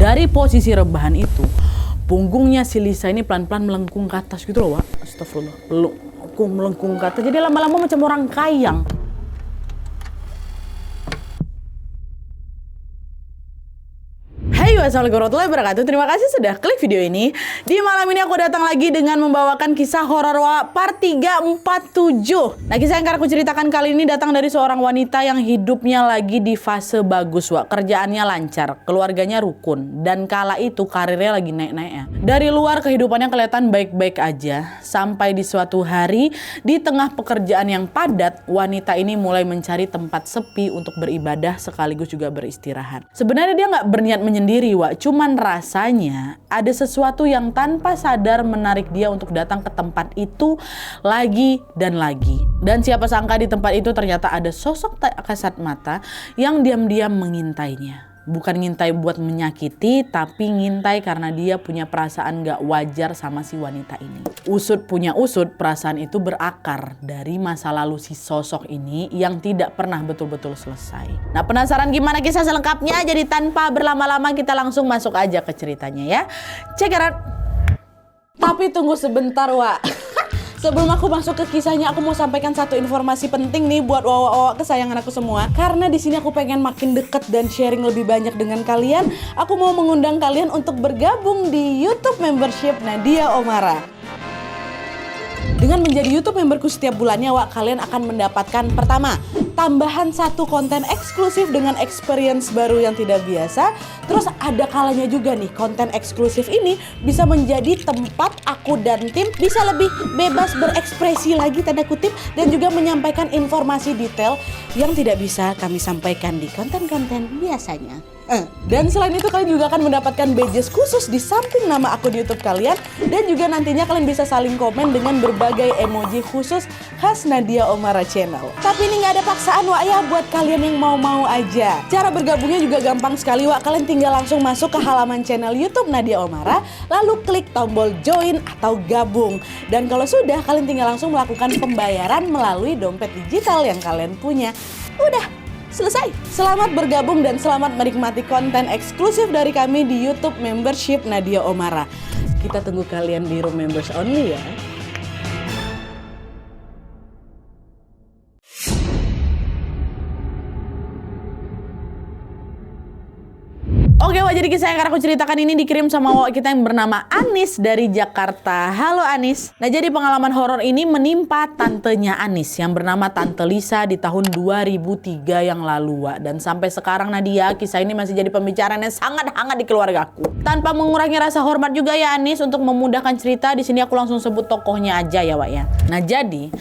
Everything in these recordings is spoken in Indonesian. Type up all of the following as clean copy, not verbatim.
Dari posisi rebahan itu, punggungnya si Lisa ini pelan-pelan melengkung ke atas gitu loh, Wak. Astagfirullah. Melengkung ke atas. Jadi lama-lama macam orang kayang. Hai, wassalamualaikum warahmatullahi wabarakatuh. Terima kasih sudah klik video ini. Di malam ini aku datang lagi dengan membawakan kisah horor part 347. Nah, kisah yang akan aku ceritakan kali ini datang dari seorang wanita yang hidupnya lagi di fase bagus, Wak. Kerjaannya lancar, keluarganya rukun, dan kala itu karirnya lagi naik-naiknya. Dari luar kehidupannya kelihatan baik-baik aja, sampai di suatu hari di tengah pekerjaan yang padat, wanita ini mulai mencari tempat sepi untuk beribadah sekaligus juga beristirahat. Sebenarnya dia nggak berniat menyendiri, Wak. Cuman rasanya ada sesuatu yang tanpa sadar menarik dia untuk datang ke tempat itu lagi dan lagi. Dan siapa sangka di tempat itu ternyata ada sosok tak kasat mata yang diam-diam mengintainya. Bukan ngintai buat menyakiti, tapi ngintai karena dia punya perasaan gak wajar sama si wanita ini. Usut punya usut, perasaan itu berakar dari masa lalu si sosok ini yang tidak pernah betul-betul selesai. Nah, penasaran gimana kisah selengkapnya? Jadi tanpa berlama-lama kita langsung masuk aja ke ceritanya ya. Check it out. Tapi tunggu sebentar, Wak. Sebelum aku masuk ke kisahnya, aku mau sampaikan satu informasi penting nih buat wawa-wawa kesayangan aku semua. Karena di sini aku pengen makin deket dan sharing lebih banyak dengan kalian. Aku mau mengundang kalian untuk bergabung di YouTube membership Nadia Omara. Dengan menjadi YouTube memberku setiap bulannya, Wak, kalian akan mendapatkan pertama, tambahan satu konten eksklusif dengan experience baru yang tidak biasa. Terus ada kalanya juga nih, konten eksklusif ini bisa menjadi tempat aku dan tim bisa lebih bebas berekspresi lagi tanda kutip, dan juga menyampaikan informasi detail yang tidak bisa kami sampaikan di konten-konten biasanya. Dan selain itu kalian juga akan mendapatkan badges khusus di samping nama akun YouTube kalian, dan juga nantinya kalian bisa saling komen dengan berbagai emoji khusus khas Nadia Omara Channel. Tapi ini nggak ada paksaan, Wak, ya, buat kalian yang mau-mau aja. Cara bergabungnya juga gampang sekali, Wak. Kalian tinggal langsung masuk ke halaman channel YouTube Nadia Omara, lalu klik tombol join atau gabung. Dan kalau sudah, kalian tinggal langsung melakukan pembayaran melalui dompet digital yang kalian punya. Udah selesai. Selamat bergabung dan selamat menikmati konten eksklusif dari kami di YouTube membership Nadia Omara. Kita tunggu kalian di room members only ya. Oke, Wak, jadi kisah yang akan aku ceritakan ini dikirim sama Wak kita yang bernama Anis dari Jakarta. Halo Anis. Nah, jadi pengalaman horor ini menimpa tantenya Anis yang bernama Tante Lisa di tahun 2003 yang lalu, Wak. Dan sampai sekarang Nadia, kisah ini masih jadi pembicaraan yang sangat hangat di keluargaku. Tanpa mengurangi rasa hormat juga ya Anis, untuk memudahkan cerita, di sini aku langsung sebut tokohnya aja ya, Wak, ya. Nah, jadi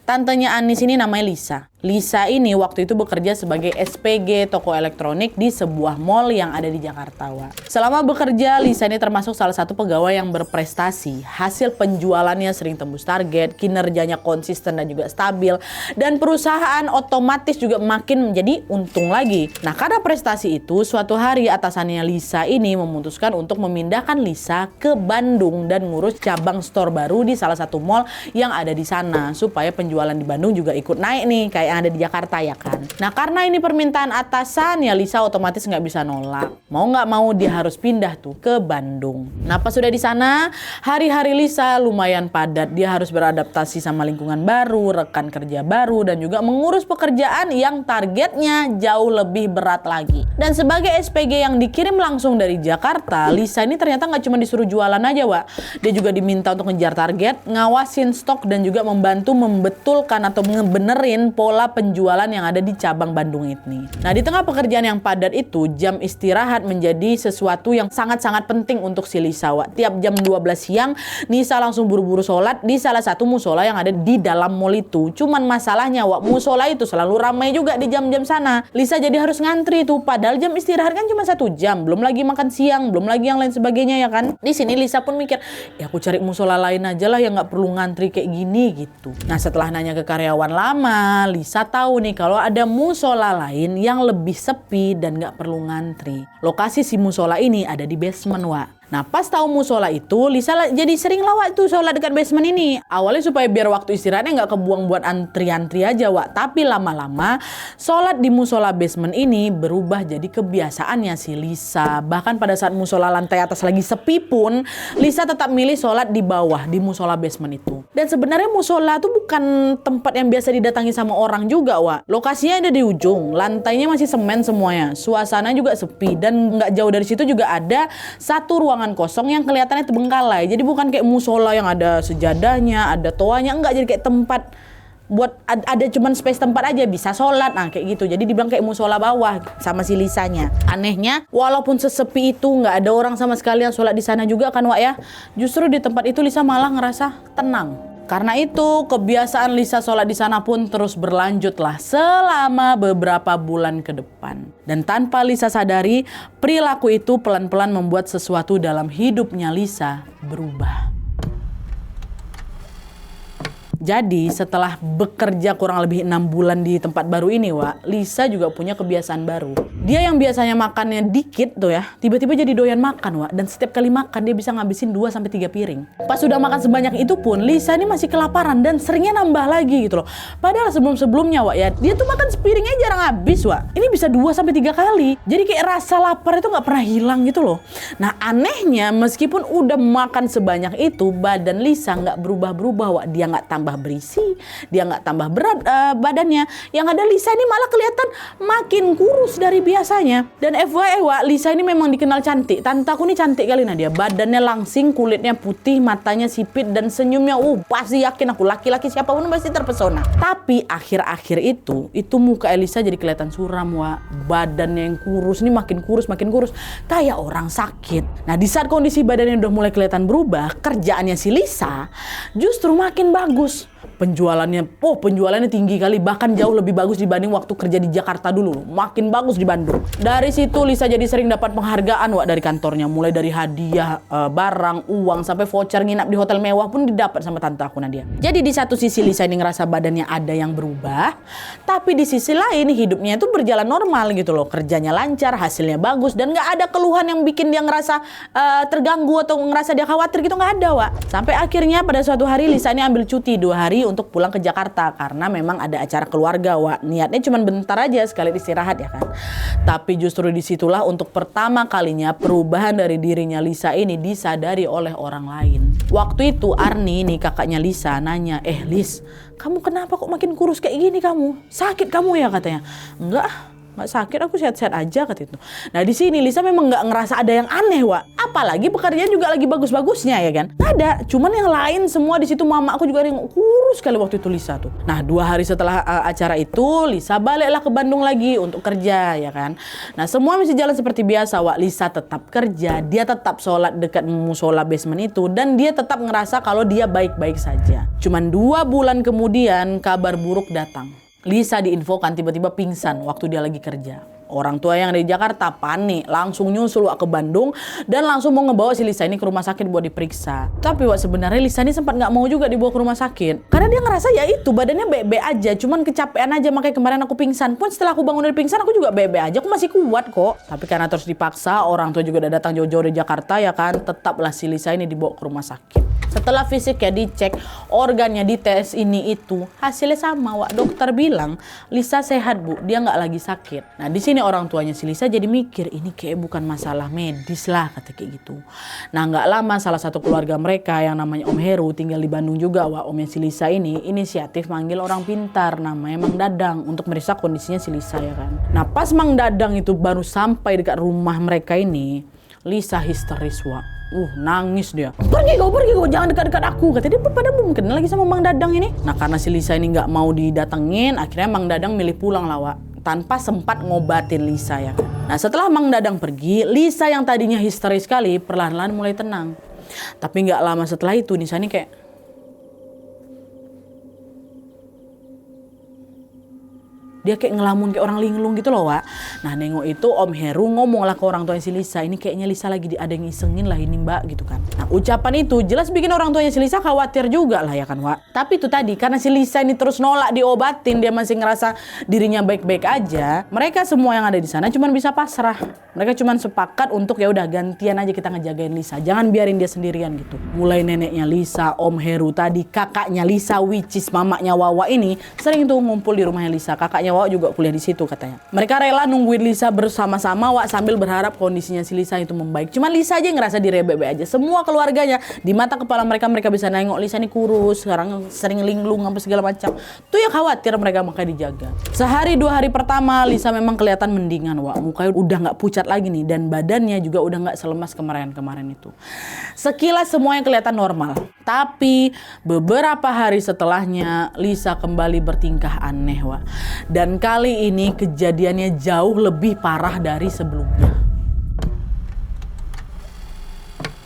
tantenya Anis ini namanya Lisa. Lisa ini waktu itu bekerja sebagai SPG toko elektronik di sebuah mall yang ada di Jakarta, Wak. Selama bekerja, Lisa ini termasuk salah satu pegawai yang berprestasi. Hasil penjualannya sering tembus target, kinerjanya konsisten dan juga stabil, dan perusahaan otomatis juga makin menjadi untung lagi. Nah, karena prestasi itu, suatu hari atasannya Lisa ini memutuskan untuk memindahkan Lisa ke Bandung dan ngurus cabang store baru di salah satu mall yang ada di sana, supaya penjualan di Bandung juga ikut naik nih, kayak yang ada di Jakarta ya kan. Nah, karena ini permintaan atasan ya, Lisa otomatis nggak bisa nolak. Mau nggak mau dia harus pindah tuh ke Bandung. Nah, pas sudah di sana, hari-hari Lisa lumayan padat. Dia harus beradaptasi sama lingkungan baru, rekan kerja baru, dan juga mengurus pekerjaan yang targetnya jauh lebih berat lagi. Dan sebagai SPG yang dikirim langsung dari Jakarta, Lisa ini ternyata nggak cuma disuruh jualan aja, Wak. Dia juga diminta untuk ngejar target, ngawasin stok, dan juga membantu membetulkan atau ngebenerin pola penjualan yang ada di cabang Bandung ini. Nah, di tengah pekerjaan yang padat itu, jam istirahat menjadi sesuatu yang sangat-sangat penting untuk si Lisa, Wak. Tiap jam 12 siang, Lisa langsung buru-buru sholat di salah satu musola yang ada di dalam mall itu. Cuman masalahnya, Wak, musola itu selalu ramai juga di jam-jam sana. Lisa jadi harus ngantri tuh, padahal jam istirahat kan cuma 1 jam. Belum lagi makan siang, belum lagi yang lain sebagainya ya kan. Di sini Lisa pun mikir, ya aku cari musola lain aja lah yang nggak perlu ngantri kayak gini gitu. Nah, setelah nanya ke karyawan lama, Lisa tahu nih kalau ada musola lain yang lebih sepi dan gak perlu ngantri. Lokasi si musola ini ada di basement, Wak. Nah pas tahu musola itu, Lisa jadi sering lawak tuh sholat dekat basement ini. Awalnya supaya biar waktu istirahatnya nggak kebuang buat antri-antri aja Wak. Tapi lama-lama sholat di musola basement ini berubah jadi kebiasaannya si Lisa. Bahkan pada saat musola lantai atas lagi sepi pun, Lisa tetap milih sholat di bawah di musola basement itu. Dan sebenarnya musola tuh bukan tempat yang biasa didatangi sama orang juga Wak. Lokasinya ada di ujung, lantainya masih semen semuanya. Suasana juga sepi dan nggak jauh dari situ juga ada satu ruangan kosong yang kelihatannya terbengkalai. Jadi bukan kayak musola yang ada sejadahnya, ada toanya, enggak, jadi kayak tempat buat ada cuman space tempat aja bisa sholat, nah kayak gitu. Jadi dibilang kayak musola bawah sama si Lisanya. Anehnya, walaupun sesepi itu nggak ada orang sama sekali yang sholat di sana juga kan Wak ya. Justru di tempat itu Lisa malah ngerasa tenang. Karena itu kebiasaan Lisa sholat di sana pun terus berlanjutlah selama beberapa bulan ke depan. Dan tanpa Lisa sadari, perilaku itu pelan-pelan membuat sesuatu dalam hidupnya Lisa berubah. Jadi setelah bekerja kurang lebih 6 bulan di tempat baru ini Wak, Lisa juga punya kebiasaan baru. Dia yang biasanya makannya dikit tuh ya, tiba-tiba jadi doyan makan Wak. Dan setiap kali makan dia bisa ngabisin 2-3 piring. Pas sudah makan sebanyak itu pun, Lisa ini masih kelaparan dan seringnya nambah lagi gitu loh. Padahal sebelum-sebelumnya Wak ya, dia tuh makan sepiringnya jarang habis Wak. Ini bisa 2-3 kali. Jadi kayak rasa lapar itu gak pernah hilang gitu loh. Nah anehnya meskipun udah makan sebanyak itu, badan Lisa gak berubah-berubah Wak. Dia gak tambah berisi, dia nggak tambah berat badannya. Yang ada Lisa ini malah kelihatan makin kurus dari biasanya. Dan FYI Wak, Lisa ini memang dikenal cantik. Tante aku ini cantik kali nah dia. Badannya langsing, kulitnya putih, matanya sipit dan senyumnya pasti yakin aku laki-laki siapapun pasti terpesona. Tapi akhir-akhir itu muka Elisa jadi kelihatan suram Wak. Badannya yang kurus ini makin kurus kayak orang sakit. Nah di saat kondisi badannya udah mulai kelihatan berubah, kerjaannya si Lisa justru makin bagus. Penjualannya tinggi kali, bahkan jauh lebih bagus dibanding waktu kerja di Jakarta dulu. Makin bagus di Bandung. Dari situ Lisa jadi sering dapat penghargaan Wak dari kantornya, mulai dari hadiah, barang, uang sampai voucher nginap di hotel mewah pun didapat sama tante aku Nadia. Jadi di satu sisi Lisa ini ngerasa badannya ada yang berubah, tapi di sisi lain hidupnya itu berjalan normal gitu loh. Kerjanya lancar, hasilnya bagus dan nggak ada keluhan yang bikin dia ngerasa terganggu atau ngerasa dia khawatir gitu, nggak ada Wak. Sampai akhirnya pada suatu hari Lisa ini ambil cuti 2 hari untuk pulang ke Jakarta karena memang ada acara keluarga Wak. Niatnya cuma bentar aja sekali istirahat ya kan. Tapi justru disitulah untuk pertama kalinya perubahan dari dirinya Lisa ini disadari oleh orang lain. Waktu itu Arni nih kakaknya Lisa nanya, Lis, kamu kenapa kok makin kurus kayak gini kamu? Sakit kamu ya katanya. Enggak, nggak sakit, aku sehat-sehat aja kata itu. Nah di sini Lisa memang nggak ngerasa ada yang aneh Wak. Apalagi pekerjaan juga lagi bagus-bagusnya ya kan. Nggak ada, cuman yang lain semua di situ mama aku juga ada yang kurus kali waktu itu Lisa tuh. Nah 2 hari setelah acara itu Lisa baliklah ke Bandung lagi untuk kerja ya kan. Nah semua masih jalan seperti biasa Wak. Lisa tetap kerja, dia tetap sholat dekat musola basement itu dan dia tetap ngerasa kalau dia baik-baik saja. Cuman 2 bulan kemudian kabar buruk datang. Lisa diinfokan tiba-tiba pingsan waktu dia lagi kerja. Orang tua yang ada di Jakarta panik, langsung nyusul Wak ke Bandung dan langsung mau ngebawa si Lisa ini ke rumah sakit buat diperiksa. Tapi Wak sebenarnya Lisa ini sempat nggak mau juga dibawa ke rumah sakit karena dia ngerasa ya itu badannya baik-baik aja, cuman kecapean aja makanya kemarin aku pingsan. Pun setelah aku bangun dari pingsan aku juga baik-baik aja, aku masih kuat kok. Tapi karena terus dipaksa, orang tua juga udah datang jauh-jauh dari Jakarta ya kan, tetaplah si Lisa ini dibawa ke rumah sakit. Setelah fisiknya dicek, organnya dites ini itu, hasilnya sama Wak. Dokter bilang Lisa sehat Bu, dia nggak lagi sakit. Nah di sini orang tuanya si Lisa jadi mikir ini kayak bukan masalah medis lah kata kayak gitu. Nah nggak lama salah satu keluarga mereka yang namanya Om Heru tinggal di Bandung juga Wak. Omnya si Lisa ini inisiatif manggil orang pintar namanya Mang Dadang untuk meriksa kondisinya si Lisa ya kan. Nah pas Mang Dadang itu baru sampai dekat rumah mereka ini, Lisa histeris Wak. Nangis dia. Pergi kau, jangan dekat-dekat aku. Katanya dia pada belum kenal lagi sama Mang Dadang ini. Nah karena si Lisa ini nggak mau didatengin, akhirnya Mang Dadang milih pulang lah Wak. Tanpa sempat ngobatin Lisa ya kan. Nah setelah Mang Dadang pergi, Lisa yang tadinya histeris sekali perlahan-lahan mulai tenang. Tapi nggak lama setelah itu Lisa ini kayak Dia kayak ngelamun kayak orang linglung gitu loh, Wak. Nah nengok itu Om Heru ngomong lah ke orang tuanya si Lisa, ini kayaknya Lisa lagi ada yang isengin lah ini Mbak gitu kan. Nah ucapan itu jelas bikin orang tuanya si Lisa khawatir juga lah ya kan, Wak. Tapi itu tadi karena si Lisa ini terus nolak diobatin, dia masih ngerasa dirinya baik-baik aja. Mereka semua yang ada di sana cuma bisa pasrah. Mereka cuma sepakat untuk ya udah gantian aja kita ngejagain Lisa, jangan biarin dia sendirian gitu. Mulai neneknya Lisa, Om Heru tadi, kakaknya Lisa which is mamanya Wawa ini sering tuh ngumpul di rumahnya Lisa. Kakaknya Wawa juga kuliah di situ katanya. Mereka rela nungguin Lisa bersama-sama, Wak, sambil berharap kondisinya si Lisa itu membaik. Cuma Lisa aja yang ngerasa direbek-bek aja. Semua keluarganya di mata kepala mereka bisa nengok Lisa ini kurus, sekarang sering linglung apa segala macam. Tuh ya khawatir mereka, makanya dijaga. Sehari 2 hari pertama Lisa memang kelihatan mendingan, Wak. Mukanya udah nggak pucat lagi nih dan badannya juga udah nggak selemas kemarin itu. Sekilas semuanya kelihatan normal. Tapi beberapa hari setelahnya Lisa kembali bertingkah aneh, Wak. Dan kali ini kejadiannya jauh lebih parah dari sebelumnya.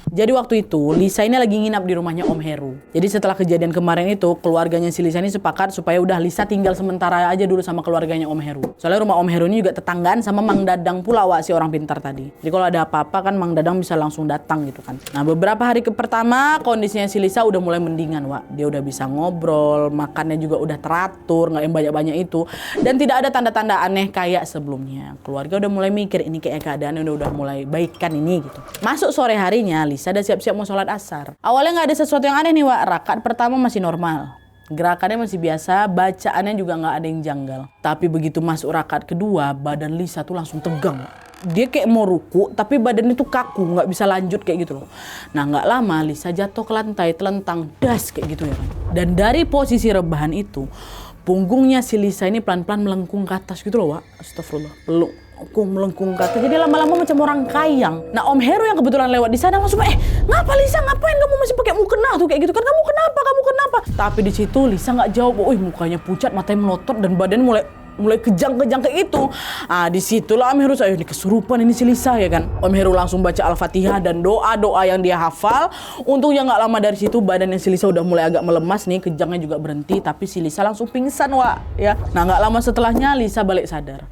Jadi waktu itu Lisa ini lagi nginap di rumahnya Om Heru. Jadi setelah kejadian kemarin itu keluarganya si Lisa ini sepakat supaya udah Lisa tinggal sementara aja dulu sama keluarganya Om Heru. Soalnya rumah Om Heru ini juga tetanggaan sama Mang Dadang pula, Wak, si orang pintar tadi. Jadi kalau ada apa-apa kan Mang Dadang bisa langsung datang gitu kan. Nah beberapa hari pertama kondisinya si Lisa udah mulai mendingan, Wak. Dia udah bisa ngobrol, makannya juga udah teratur, nggak yang banyak-banyak itu. Dan tidak ada tanda-tanda aneh kayak sebelumnya. Keluarga udah mulai mikir ini kayak keadaannya udah mulai baikkan ini gitu. Masuk sore harinya Lisa ada siap-siap mau sholat asar. Awalnya nggak ada sesuatu yang aneh nih, Wak. Rakaat pertama masih normal, gerakannya masih biasa, bacaannya juga nggak ada yang janggal. Tapi begitu masuk rakaat kedua, badan Lisa tuh langsung tegang. Dia kayak mau ruku, tapi badannya tuh kaku, nggak bisa lanjut kayak gitu loh. Nah nggak lama Lisa jatuh ke lantai, telentang, das kayak gitu ya kan. Dan dari posisi rebahan itu, punggungnya si Lisa ini pelan-pelan melengkung ke atas gitu loh, Wak. Astagfirullah, aku melengkung ke atas. Jadi lama-lama macam orang kayang. Nah Om Heru yang kebetulan lewat di sana langsung ngapa Lisa, ngapain kamu masih pakai mukena tuh kayak gitu kan, kamu kenapa? Tapi di situ Lisa nggak jawab. Mukanya pucat, matanya melotot dan badan mulai kejang-kejang kayak gitu. Di situlah Om Heru ini kesurupan ini si Lisa ya kan. Om Heru langsung baca Al-Fatihah dan doa-doa yang dia hafal. Untungnya nggak lama dari situ badannya si Lisa udah mulai agak melemas nih, kejangnya juga berhenti, tapi si Lisa langsung pingsan, Wak, ya. Nah nggak lama setelahnya Lisa balik sadar.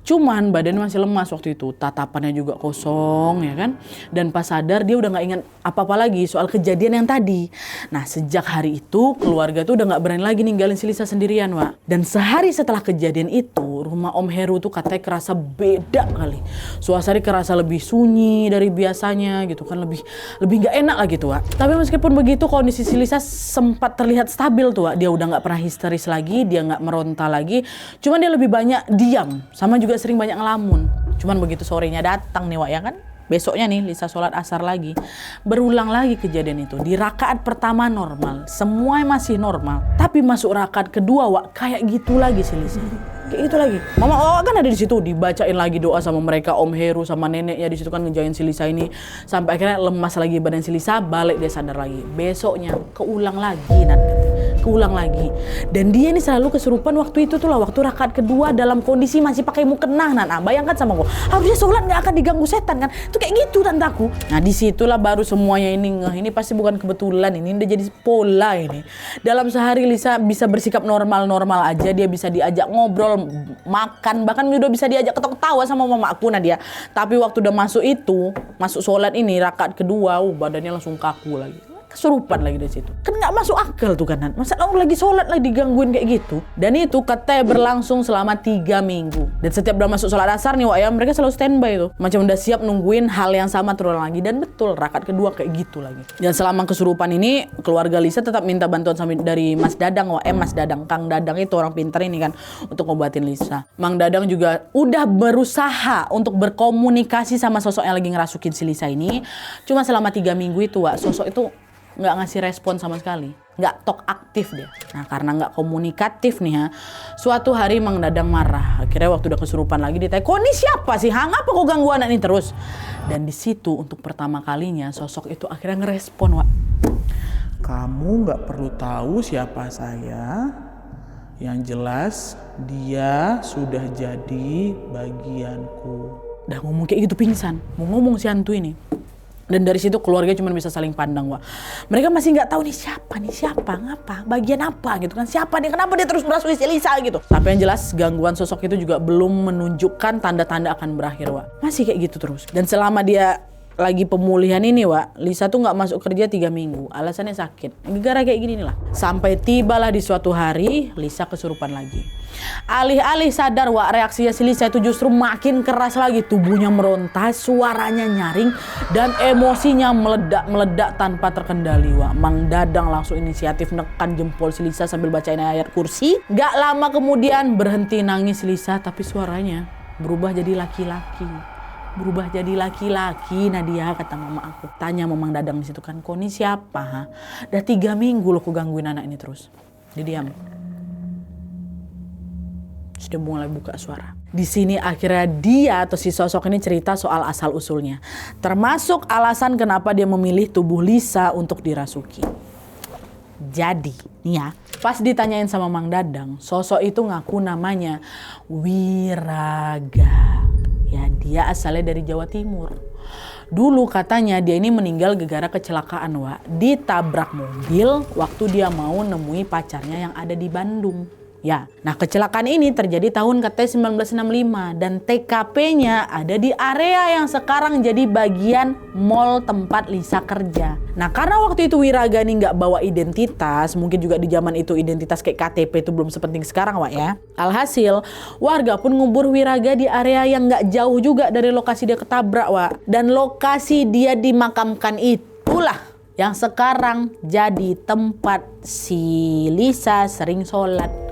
Cuman badannya masih lemas waktu itu, tatapannya juga kosong ya kan. Dan pas sadar dia udah nggak ingat apa-apa lagi soal kejadian yang tadi. Nah sejak hari itu keluarga tuh udah nggak berani lagi ninggalin si Lisa sendirian, Wak. Dan sehari setelah kejadian itu rumah Om Heru tuh katanya kerasa beda kali. Suasananya kerasa lebih sunyi dari biasanya gitu kan, lebih nggak enak lah gitu, Wak. Tapi meskipun begitu kondisi si Lisa sempat terlihat stabil tuh, Wak. Dia udah nggak pernah histeris lagi, dia nggak meronta lagi. Cuman dia lebih banyak diam, sama juga sering banyak ngelamun. Cuman begitu sorenya datang nih, Wak, ya kan. Besoknya nih Lisa sholat asar lagi. Berulang lagi kejadian itu. Di rakaat pertama normal, semua masih normal. Tapi masuk rakaat kedua, Wak, kayak gitu lagi si Lisa. Kayak gitu lagi. Mama Wawa kan ada di situ, dibacain lagi doa sama mereka, Om Heru sama neneknya di situ kan ngejain si Lisa ini sampai akhirnya lemas lagi badan si Lisa, balik dia sadar lagi. Besoknya keulang lagi, keulang lagi. Dan dia ini selalu kesurupan waktu itu tuh lah, waktu rakaat kedua dalam kondisi masih pakai mukena. Nah, bayangkan sama aku, harusnya sholat nggak akan diganggu setan kan? Itu kayak gitu tantaku. Nah, disitulah baru semuanya ini pasti bukan kebetulan, ini udah jadi pola ini. Dalam sehari Lisa bisa bersikap normal aja, dia bisa diajak ngobrol, makan, bahkan udah bisa diajak ketawa sama mamaku Nadia. Tapi waktu udah masuk sholat ini rakaat kedua, badannya langsung kaku lagi. Kesurupan lagi dari situ. Kan nggak masuk akal tuh kan. Masa orang lagi sholat lagi digangguin kayak gitu. Dan itu katanya berlangsung selama 3 minggu. Dan setiap udah masuk sholat asar nih, Wak, ya, mereka selalu standby tuh. Macam udah siap nungguin hal yang sama terulang lagi. Dan betul rakaat kedua kayak gitu lagi. Dan selama kesurupan ini keluarga Lisa tetap minta bantuan dari Mas Dadang, Wak. Mas Dadang, Kang Dadang itu orang pintar ini kan untuk ngobatin Lisa. Mang Dadang juga udah berusaha untuk berkomunikasi sama sosok yang lagi ngerasukin si Lisa ini. Cuma selama 3 minggu itu, Wak, sosok itu nggak ngasih respon sama sekali, nggak talk aktif dia. Nah karena nggak komunikatif nih ya, suatu hari Mang Dadang marah. Akhirnya waktu udah kesurupan lagi ditanya, kok ini siapa sih? Ngapa kok ganggu anak ini terus? Dan di situ untuk pertama kalinya sosok itu akhirnya ngerespon, Wak. Kamu nggak perlu tahu siapa saya. Yang jelas dia sudah jadi bagianku. Udah ngomong kayak gitu pingsan, mau ngomong si hantu ini. Dan dari situ keluarga cuma bisa saling pandang, Wak. Mereka masih nggak tahu nih siapa, ngapa, bagian apa gitu kan. Siapa dia, kenapa dia terus merasuki si Lisa gitu. Tapi yang jelas gangguan sosok itu juga belum menunjukkan tanda-tanda akan berakhir, Wak. Masih kayak gitu terus. Dan selama dia lagi pemulihan ini, Wak, Lisa tuh nggak masuk kerja 3 minggu. Alasannya sakit. Gara-gara kayak gini nih lah. Sampai tibalah di suatu hari, Lisa kesurupan lagi. Alih-alih sadar, Wak, reaksinya si Lisa itu justru makin keras lagi. Tubuhnya meronta, suaranya nyaring, dan emosinya meledak tanpa terkendali, Wak. Mang Dadang langsung inisiatif nekan jempol si Lisa sambil bacain ayat kursi. Gak lama kemudian berhenti nangis Lisa, tapi suaranya berubah jadi laki-laki. Berubah jadi laki-laki, Nadia, kata mama aku. Tanya Mang Dadang di situ kan, kau ini siapa? Ha? Udah 3 minggu lo ku gangguin anak ini terus. Dia diam. Sudah mulai buka suara. Di sini akhirnya dia atau si sosok ini cerita soal asal usulnya. Termasuk alasan kenapa dia memilih tubuh Lisa untuk dirasuki. Jadi, nih ya, pas ditanyain sama Mang Dadang, sosok itu ngaku namanya Wiraga. Ya, dia asalnya dari Jawa Timur. Dulu katanya dia ini meninggal gara-gara kecelakaan, Wak. Ditabrak mobil waktu dia mau nemui pacarnya yang ada di Bandung. Ya, nah kecelakaan ini terjadi tahun katanya 1965 dan TKP-nya ada di area yang sekarang jadi bagian mall tempat Lisa kerja. Nah, karena waktu itu Wiraga ini nggak bawa identitas, mungkin juga di zaman itu identitas kayak KTP itu belum sepenting sekarang, Wak, ya. Alhasil, warga pun ngubur Wiraga di area yang nggak jauh juga dari lokasi dia ketabrak, Wak. Dan lokasi dia dimakamkan itulah yang sekarang jadi tempat si Lisa sering sholat.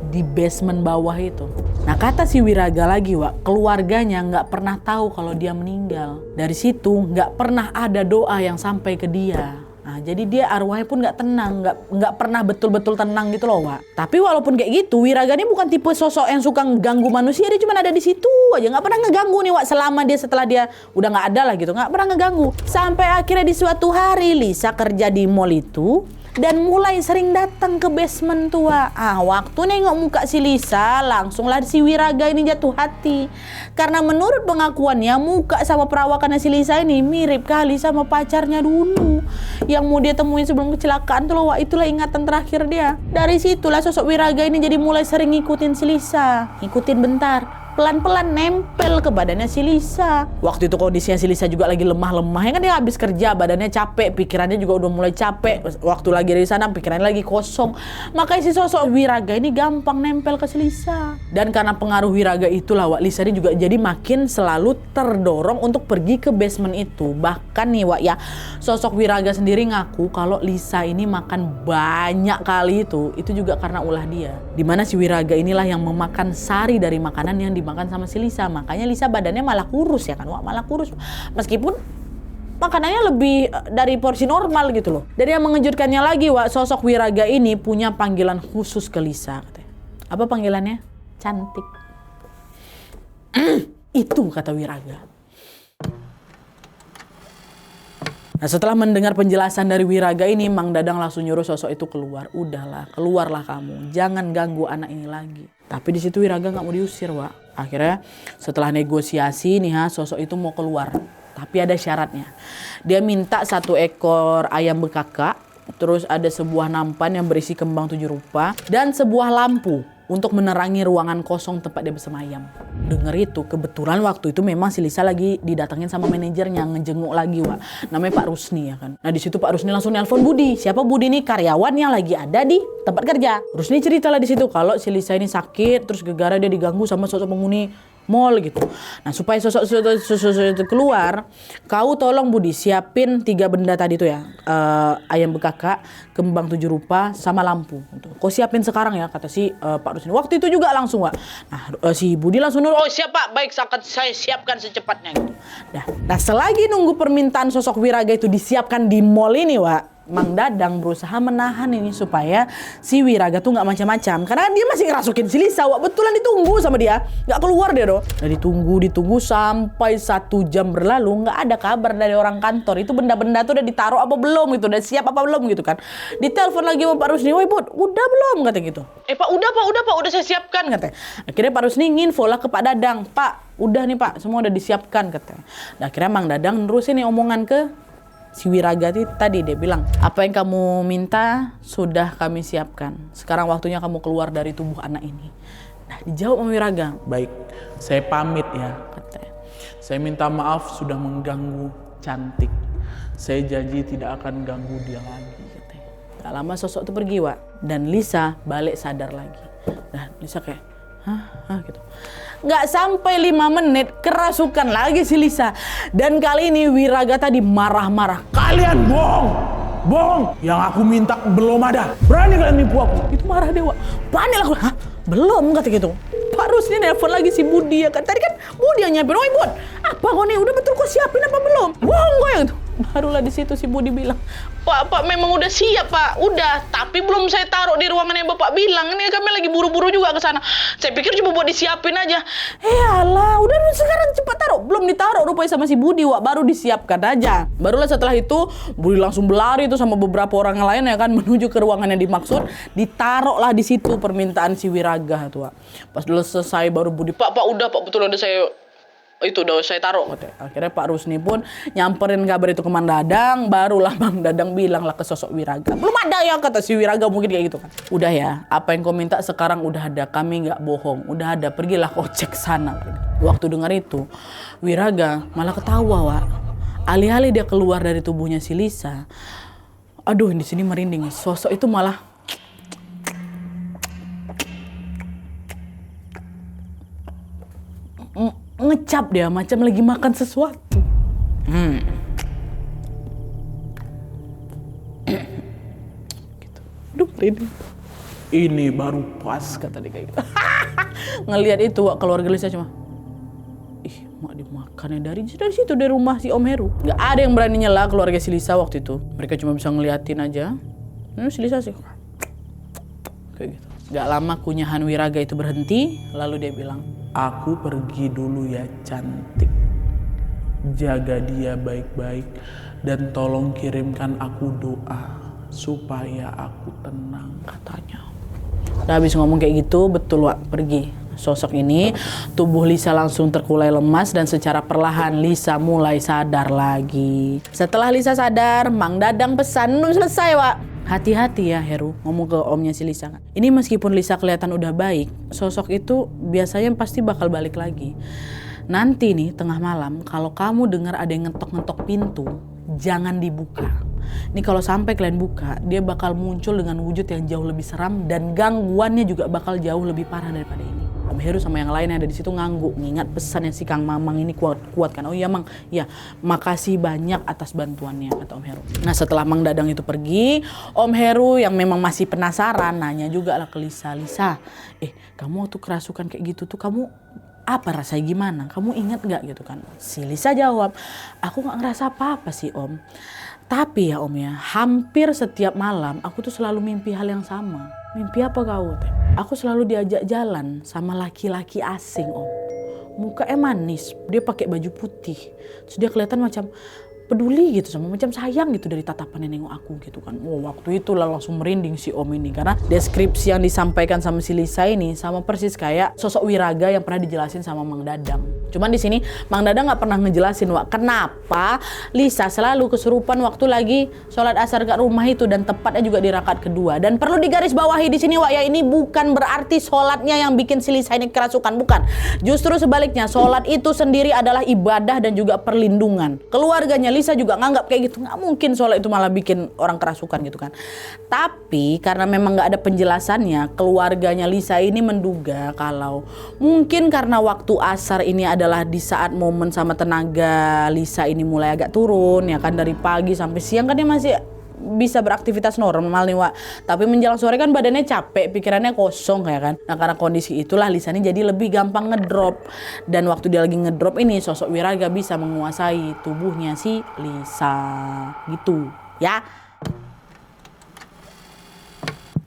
Di basement bawah itu. Nah, kata si Wiraga lagi, Wak, keluarganya nggak pernah tahu kalau dia meninggal. Dari situ nggak pernah ada doa yang sampai ke dia. Nah, jadi dia arwahnya pun nggak tenang, nggak pernah betul-betul tenang gitu loh, Wak. Tapi walaupun kayak gitu, Wiraga ini bukan tipe sosok yang suka ganggu manusia. Dia cuma ada di situ aja, nggak pernah ngeganggu nih, Wak. Selama dia setelah dia udah nggak ada lah gitu, nggak pernah ngeganggu. Sampai akhirnya di suatu hari Lisa kerja di mall itu. Dan mulai sering datang ke basement tua. Waktu nengok muka si Lisa, langsunglah si Wiraga ini jatuh hati. Karena menurut pengakuannya, muka sama perawakannya si Lisa ini mirip kali sama pacarnya dulu. Yang mau dia temuin sebelum kecelakaan tuh loh, itulah ingatan terakhir dia. Dari situlah sosok Wiraga ini jadi mulai sering ngikutin si Lisa. Ngikutin bentar. Pelan-pelan nempel ke badannya si Lisa. Waktu itu kondisinya si Lisa juga lagi lemah-lemah. Ya kan dia habis kerja, badannya capek, pikirannya juga udah mulai capek. Waktu lagi dari sana pikirannya lagi kosong. Makanya si sosok Wiraga ini gampang nempel ke si Lisa. Dan karena pengaruh Wiraga itulah, Wak, Lisa ini juga jadi makin selalu terdorong untuk pergi ke basement itu. Bahkan nih, Wak, ya, sosok Wiraga sendiri ngaku kalau Lisa ini makan banyak kali itu juga karena ulah dia. Dimana si Wiraga inilah yang memakan sari dari makanan yang dimakan sama si Lisa. Makanya Lisa badannya malah kurus ya kan, Wak, malah kurus. Meskipun makanannya lebih dari porsi normal gitu loh. Dan yang mengejutkannya lagi, Wak, sosok Wiraga ini punya panggilan khusus ke Lisa katanya. Apa panggilannya? Cantik. Itu kata Wiraga. Nah, setelah mendengar penjelasan dari Wiraga ini, Mang Dadang langsung nyuruh sosok itu keluar. Udahlah, keluarlah kamu. Jangan ganggu anak ini lagi. Tapi di situ Wiraga nggak mau diusir, Wak. Akhirnya setelah negosiasi nih, sosok itu mau keluar. Tapi ada syaratnya. Dia minta 1 ekor ayam bekaka, terus ada sebuah nampan yang berisi kembang 7 rupa, dan sebuah lampu untuk menerangi ruangan kosong tempat dia bersemayam. Dengar itu, kebetulan waktu itu memang si Lisa lagi didatengin sama manajernya, ngejenguk lagi, Wak. Namanya Pak Rusni ya kan. Nah, di situ Pak Rusni langsung nelpon Budi. Siapa Budi ini? Karyawan yang lagi ada di tempat kerja. Rusni ceritalah di situ kalau si Lisa ini sakit, terus gara-gara dia diganggu sama sosok penghuni mall gitu. Nah, supaya sosok itu keluar, kau tolong Budi siapin 3 benda tadi tuh ya, ayam bekaka, kembang 7 rupa, sama lampu. Kau siapin sekarang ya, kata si Pak Rusni. Waktu itu juga langsung, Wak. Nah, si Budi langsung nurut. Oh siap Pak, baik, akan saya siapkan secepatnya gitu. Nah, selagi nunggu permintaan sosok Wiraga itu disiapkan di mall ini, Wak, Mang Dadang berusaha menahan ini supaya si Wiraga tuh nggak macam-macam, karena dia masih ngerasukin si Lisa, Wak. Betulan ditunggu sama dia, nggak keluar dia doh. Nah, ditunggu sampai 1 jam berlalu, nggak ada kabar dari orang kantor. Itu benda-benda tuh udah ditaruh apa belum gitu, udah siap apa belum gitu kan. Ditelepon lagi sama Pak Rusni, woi Bud, udah belum kata gitu. Pak udah saya siapkan katanya. Akhirnya Pak Rusni nginfo lah ke Pak Dadang, Pak udah nih Pak, semua udah disiapkan katanya. Nah, akhirnya Mang Dadang nerusin nih omongan ke si Wiraga tadi dia bilang, apa yang kamu minta sudah kami siapkan. Sekarang waktunya kamu keluar dari tubuh anak ini. Nah dijawab sama Wiraga. Baik, saya pamit ya. Katanya. Saya minta maaf sudah mengganggu Cantik. Saya janji tidak akan ganggu dia lagi. Gak lama sosok itu pergi, Wak. Dan Lisa balik sadar lagi. Nah, Lisa kayak, hah gitu. Gak sampai 5 menit, kerasukan lagi si Lisa. Dan kali ini Wiraga tadi marah-marah. Kalian bohong! Bohong! Yang aku minta belum ada. Berani kalian nipu aku. Itu marah dia, Wak. Panik lah. Hah? Belum, kata gitu. Pak Rusdi nelfon lagi si Budi ya kan. Tadi kan Budi yang nyiapin. Oi Bud, apa kau nih? Udah betul kau siapin apa belum? Bohong kau yang itu. Barulah di situ si Budi bilang, Pak memang udah siap Pak, udah. Tapi belum saya taruh di ruangan yang Bapak bilang. Ini kami lagi buru-buru juga ke sana. Saya pikir cuma buat disiapin aja. alah, udah sekarang cepat taruh. Belum ditaruh rupanya sama si Budi, Wak. Baru disiapkan aja. Barulah setelah itu Budi langsung berlari itu sama beberapa orang lain ya kan menuju ke ruangan yang dimaksud. Ditaruhlah di situ permintaan si Wiraga tuh, Wak. Pas udah selesai baru Budi, Pak udah Pak, betul udah saya itu udah saya taruh. Akhirnya Pak Rusni pun nyamperin kabar itu ke Mang Dadang. Barulah Mang Dadang bilang lah ke sosok Wiraga. Belum ada ya, kata si Wiraga mungkin kayak gitu kan. Udah ya, apa yang kau minta sekarang udah ada. Kami nggak bohong. Udah ada, pergilah kau cek sana. Waktu dengar itu, Wiraga malah ketawa, Wak. Alih-alih dia keluar dari tubuhnya si Lisa. Aduh, di sini merinding. Sosok itu malah ngecap dia macam lagi makan sesuatu. Gitu. Aduh, Ini baru pas, kata dia kayak gitu. Ngelihat itu, Wak, keluarga Lisa cuma, mak dimakannya dari situ, dari rumah si Om Heru. Nggak ada yang berani nyela keluarga si Lisa waktu itu. Mereka cuma bisa ngeliatin aja. Si Lisa sih kayak gitu. Gak lama kunyahan Wiraga itu berhenti, lalu dia bilang, aku pergi dulu ya Cantik. Jaga dia baik-baik dan tolong kirimkan aku doa supaya aku tenang, katanya. Udah habis ngomong kayak gitu, betul, Wak, pergi. Sosok ini, tubuh Lisa langsung terkulai lemas dan secara perlahan Lisa mulai sadar lagi. Setelah Lisa sadar, Mang Dadang pesan, belum selesai, Wak. Hati-hati ya Heru, ngomong ke omnya si Lisa kan. Ini meskipun Lisa kelihatan udah baik, sosok itu biasanya pasti bakal balik lagi. Nanti nih tengah malam kalau kamu dengar ada yang ngetok-ngetok pintu, jangan dibuka. Ini kalau sampai kalian buka, dia bakal muncul dengan wujud yang jauh lebih seram dan gangguannya juga bakal jauh lebih parah daripada ini. Om Heru sama yang lain yang ada di situ ngangguk, ngingat pesan yang si Kang Mamang ini kuat kan. Oh iya Mang, ya makasih banyak atas bantuannya, kata Om Heru. Nah setelah Mang Dadang itu pergi, Om Heru yang memang masih penasaran nanya juga lah ke Lisa, kamu tuh kerasukan kayak gitu tuh kamu apa rasanya gimana? Kamu ingat nggak gitu kan? Si Lisa jawab, aku nggak ngerasa apa-apa sih Om. Tapi ya Om ya, hampir setiap malam aku tuh selalu mimpi hal yang sama. Mimpi apa kau? Aku selalu diajak jalan sama laki-laki asing Om. Mukanya manis, dia pakai baju putih. Terus dia kelihatan macam peduli gitu sama, macam sayang gitu dari tatapannya nengok aku gitu kan. Waktu itu lah langsung merinding si Om ini karena deskripsi yang disampaikan sama si Lisa ini sama persis kayak sosok Wiraga yang pernah dijelasin sama Mang Dadang. Cuman di sini Mang Dadang nggak pernah ngejelasin, Wak, kenapa Lisa selalu kesurupan waktu lagi sholat asar ke rumah itu dan tepatnya juga di rakaat kedua. Dan perlu digarisbawahi di sini, Wak, ya, ini bukan berarti sholatnya yang bikin si Lisa ini kerasukan, bukan. Justru sebaliknya, sholat itu sendiri adalah ibadah dan juga perlindungan. Keluarganya Lisa juga nganggap kayak gitu, nggak mungkin sholat itu malah bikin orang kerasukan gitu kan. Tapi karena memang nggak ada penjelasannya, keluarganya Lisa ini menduga kalau mungkin karena waktu asar ini adalah di saat momen sama tenaga Lisa ini mulai agak turun ya kan, dari pagi sampai siang kan dia masih bisa beraktivitas normal nih, Wak. Tapi menjelang sore kan badannya capek, pikirannya kosong kayak kan. Nah karena kondisi itulah Lisa ini jadi lebih gampang ngedrop. Dan waktu dia lagi ngedrop ini sosok Wiraga bisa menguasai tubuhnya si Lisa gitu ya.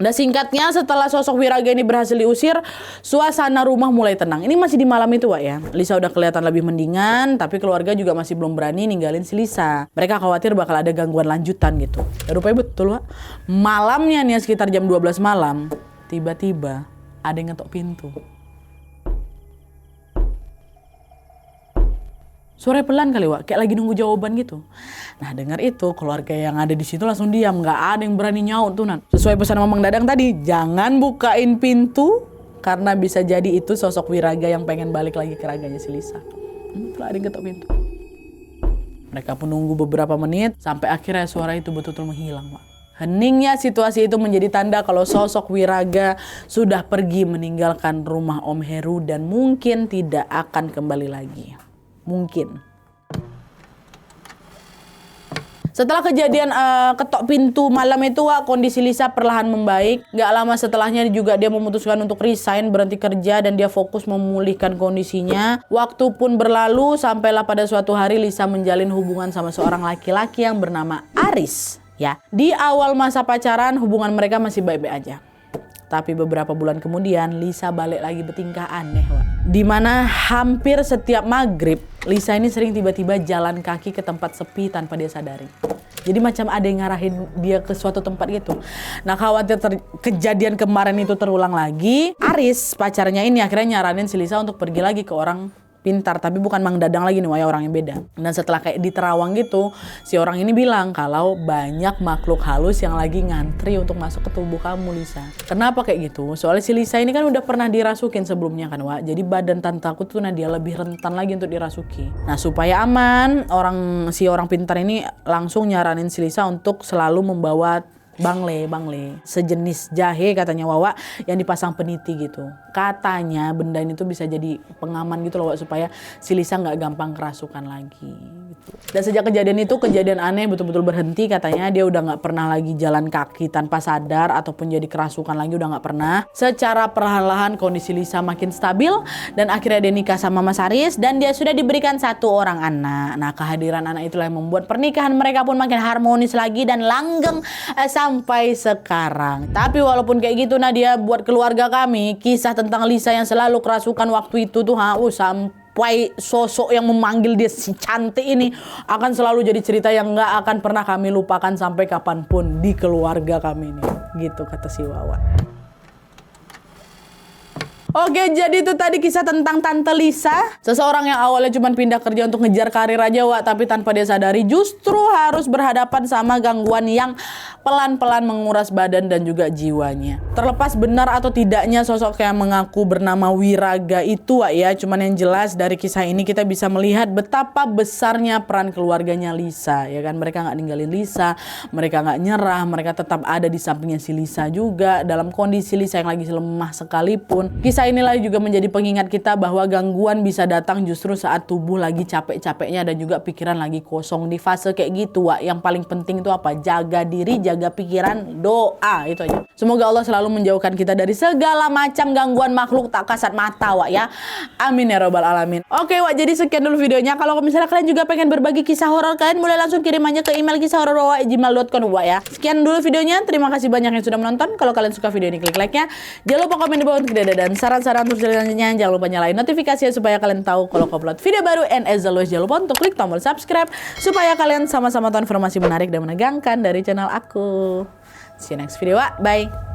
Nah singkatnya setelah sosok Wiraga ini berhasil diusir, suasana rumah mulai tenang. Ini masih di malam itu, Wak, ya. Lisa udah kelihatan lebih mendingan, tapi keluarga juga masih belum berani ninggalin si Lisa. Mereka khawatir bakal ada gangguan lanjutan gitu. Ya, rupanya betul, Wak. Malamnya nih sekitar jam 12 malam, tiba-tiba ada yang ngetok pintu. Suaranya pelan kali Wak, kayak lagi nunggu jawaban gitu. Nah dengar itu keluarga yang ada di situ langsung diam, nggak ada yang berani nyaut tuh Nan. Sesuai pesan Mamang Dadang tadi, jangan bukain pintu karena bisa jadi itu sosok Wiraga yang pengen balik lagi ke raganya si Lisa. Telah ada yang ketok pintu. Mereka pun nunggu beberapa menit sampai akhirnya suara itu betul-betul menghilang Wak. Heningnya situasi itu menjadi tanda kalau sosok Wiraga sudah pergi meninggalkan rumah Om Heru dan mungkin tidak akan kembali lagi. Mungkin. Setelah kejadian ketok pintu malam itu Wak, kondisi Lisa perlahan membaik. Gak lama setelahnya juga dia memutuskan untuk resign, berhenti kerja dan dia fokus memulihkan kondisinya. Waktu pun berlalu sampailah pada suatu hari Lisa menjalin hubungan sama seorang laki-laki yang bernama Aris. Ya, di awal masa pacaran hubungan mereka masih baik-baik aja. Tapi beberapa bulan kemudian Lisa balik lagi bertingkah aneh Wak. Dimana hampir setiap maghrib Lisa ini sering tiba-tiba jalan kaki ke tempat sepi tanpa dia sadari. Jadi macam ada yang ngarahin dia ke suatu tempat gitu. Nah khawatir kejadian kemarin itu terulang lagi, Aris pacarnya ini akhirnya nyaranin si Lisa untuk pergi lagi ke orang pintar, tapi bukan Mang Dadang lagi nih, Wak, orang yang beda. Dan setelah kayak di Terawang gitu, si orang ini bilang kalau banyak makhluk halus yang lagi ngantri untuk masuk ke tubuh kamu, Lisa. Kenapa kayak gitu? Soalnya si Lisa ini kan udah pernah dirasukin sebelumnya kan, Wak. Jadi badan tante aku tuh dia lebih rentan lagi untuk dirasuki. Nah supaya aman, si orang pintar ini langsung nyaranin si Lisa untuk selalu membawa bangle, sejenis jahe katanya Wawa yang dipasang peniti gitu. Katanya benda ini tuh bisa jadi pengaman gitu loh Wak, supaya si Lisa nggak gampang kerasukan lagi gitu. Dan sejak kejadian itu, kejadian aneh betul-betul berhenti. Katanya dia udah nggak pernah lagi jalan kaki tanpa sadar ataupun jadi kerasukan lagi, udah nggak pernah. Secara perlahan-lahan kondisi Lisa makin stabil dan akhirnya dia nikah sama Mas Aris dan dia sudah diberikan 1 orang anak. Nah kehadiran anak itulah yang membuat pernikahan mereka pun makin harmonis lagi dan langgeng sampai sekarang. Tapi walaupun kayak gitu Nadia, buat keluarga kami kisah tentang Lisa yang selalu kerasukan waktu itu tuh sampai sosok yang memanggil dia si cantik ini akan selalu jadi cerita yang nggak akan pernah kami lupakan sampai kapanpun di keluarga kami ini. Gitu kata si Wawa. Oke, jadi itu tadi kisah tentang Tante Lisa. Seseorang yang awalnya cuma pindah kerja untuk ngejar karir aja, Wak, tapi tanpa dia sadari justru harus berhadapan sama gangguan yang pelan-pelan menguras badan dan juga jiwanya. Terlepas benar atau tidaknya sosok yang mengaku bernama Wiraga itu, Wak, ya, cuman yang jelas dari kisah ini kita bisa melihat betapa besarnya peran keluarganya Lisa, ya kan? Mereka nggak ninggalin Lisa, mereka nggak nyerah, mereka tetap ada di sampingnya si Lisa juga dalam kondisi Lisa yang lagi lemah sekalipun. Kisah inilah juga menjadi pengingat kita bahwa gangguan bisa datang justru saat tubuh lagi capek-capeknya dan juga pikiran lagi kosong. Di fase kayak gitu, Wak, yang paling penting itu apa? Jaga diri, jaga pikiran, doa, itu aja. Semoga Allah selalu menjauhkan kita dari segala macam gangguan makhluk tak kasat mata, Wak, ya. Amin ya robbal alamin. Oke, Wak, jadi sekian dulu videonya. Kalau misalnya kalian juga pengen berbagi kisah horor kalian, boleh langsung kirim aja ke email kisahhoror@gmail.com, Wak, ya. Sekian dulu videonya. Terima kasih banyak yang sudah menonton. Kalau kalian suka video ini, klik like-nya. Jangan lupa komen di bawah untuk tidak dan saran-saran untuk selanjutnya. Jangan lupa nyalain notifikasinya supaya kalian tahu kalau aku upload video baru. And as always, jangan lupa untuk klik tombol subscribe supaya kalian sama-sama tahu informasi menarik dan menegangkan dari channel aku. See you next video, Wak. Bye.